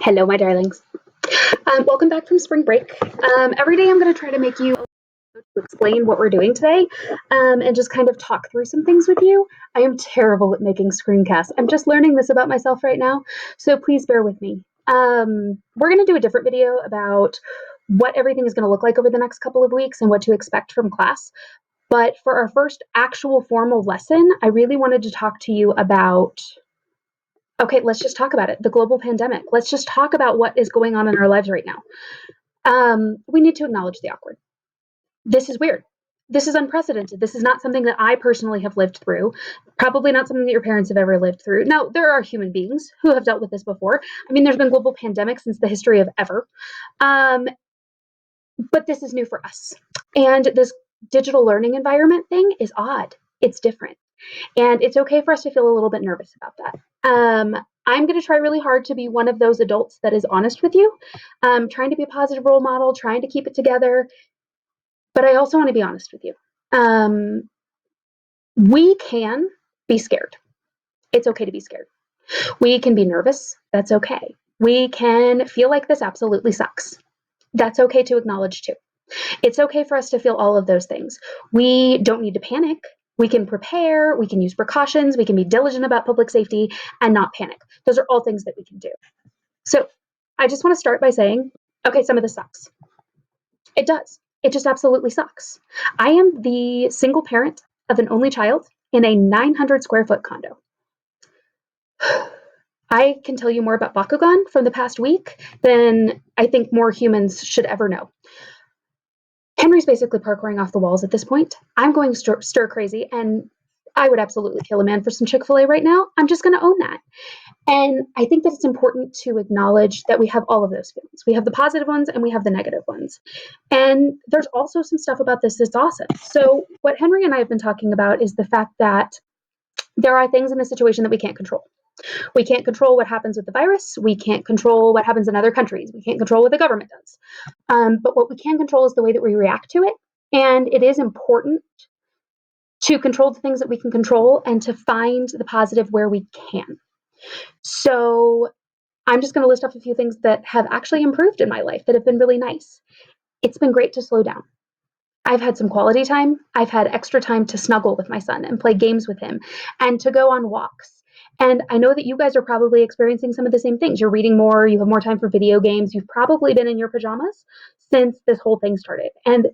Hello, my darlings. Welcome back from spring break. Every day I'm going to try to make you explain what we're doing today and just kind of talk through some things with you. I am terrible at making screencasts. I'm just learning this about myself right now, so please bear with me. We're going to do a different video about what everything is going to look like over the next couple of weeks and what to expect from class. But for our first actual formal lesson, I really wanted to talk to you about okay, let's just talk about it. The global pandemic. Let's just talk about what is going on in our lives right now. We need to acknowledge the awkward. This is weird. This is unprecedented. This is not something that I personally have lived through. Probably not something that your parents have ever lived through. Now, there are human beings who have dealt with this before. I mean, there's been global pandemics since the history of ever. But this is new for us. And this digital learning environment thing is odd. It's different. And it's okay for us to feel a little bit nervous about that. I'm going to try really hard to be one of those adults that is honest with you, trying to be a positive role model, trying to keep it together. But I also want to be honest with you. We can be scared. It's okay to be scared. We can be nervous. That's okay. We can feel like this absolutely sucks. That's okay to acknowledge too. It's okay for us to feel all of those things. We don't need to panic. We can prepare, we can use precautions, we can be diligent about public safety and not panic. Those are all things that we can do. So I just want to start by saying, okay, some of this sucks. It does. It just absolutely sucks. I am the single parent of an only child in a 900 square foot condo. I can tell you more about Bakugan from the past week than I think more humans should ever know. Henry's basically parkouring off the walls at this point. I'm going stir crazy, and I would absolutely kill a man for some Chick-fil-A right now. I'm just going to own that. And I think that it's important to acknowledge that we have all of those feelings. We have the positive ones and we have the negative ones. And there's also some stuff about this that's awesome. So what Henry and I have been talking about is the fact that there are things in the situation that we can't control. We can't control what happens with the virus. We can't control what happens in other countries. We can't control what the government does. But what we can control is the way that we react to it. And it is important to control the things that we can control and to find the positive where we can. So I'm just going to list off a few things that have actually improved in my life that have been really nice. It's been great to slow down. I've had some quality time. I've had extra time to snuggle with my son and play games with him and to go on walks. And I know that you guys are probably experiencing some of the same things. You're reading more, you have more time for video games, you've probably been in your pajamas since this whole thing started. And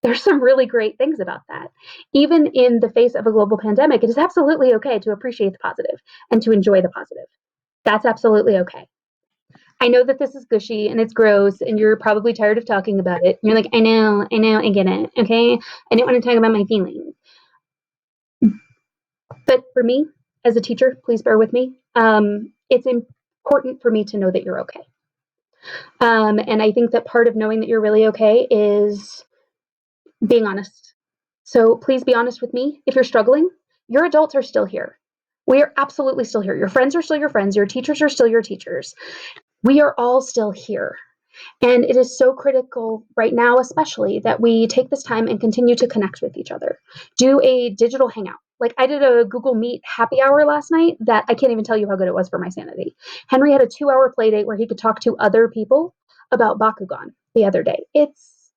there's some really great things about that. Even in the face of a global pandemic, it is absolutely okay to appreciate the positive and to enjoy the positive. That's absolutely okay. I know that this is gushy and it's gross and you're probably tired of talking about it. You're like, I know, I get it, okay? I didn't want to talk about my feelings. But for me, as a teacher, please bear with me. It's important for me to know that you're okay. And I think that part of knowing that you're really okay is being honest. So please be honest with me. If you're struggling, your adults are still here. We are absolutely still here. Your friends are still your friends. Your teachers are still your teachers. We are all still here. And it is so critical right now, especially, that we take this time and continue to connect with each other. Do a digital hangout. Like I did a Google Meet happy hour last night that I can't even tell you how good it was for my sanity. Henry had a 2-hour play date where he could talk to other people about Bakugan the other day. It's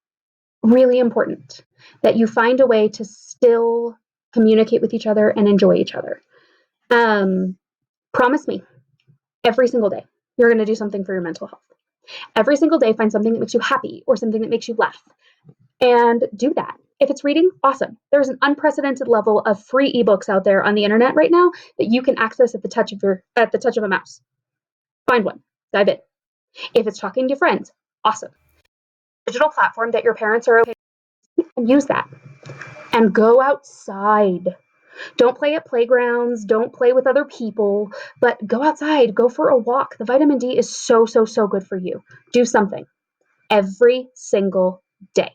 really important that you find a way to still communicate with each other and enjoy each other. Promise me, every single day, you're going to do something for your mental health. Every single day, find something that makes you happy or something that makes you laugh. And do that. If it's reading, awesome. There's an unprecedented level of free ebooks out there on the internet right now that you can access at the touch of a mouse. Find one. Dive in. If it's talking to your friends, awesome. Digital platform that your parents are okay with, and use that. And go outside. Don't play at playgrounds, don't play with other people, but go outside, go for a walk. The vitamin D is so, so, so good for you. Do something every single day.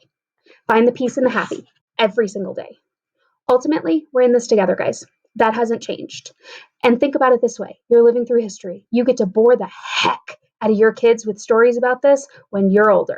Find the peace and the happy every single day. Ultimately, we're in this together, guys. That hasn't changed. And think about it this way. You're living through history. You get to bore the heck out of your kids with stories about this when you're older.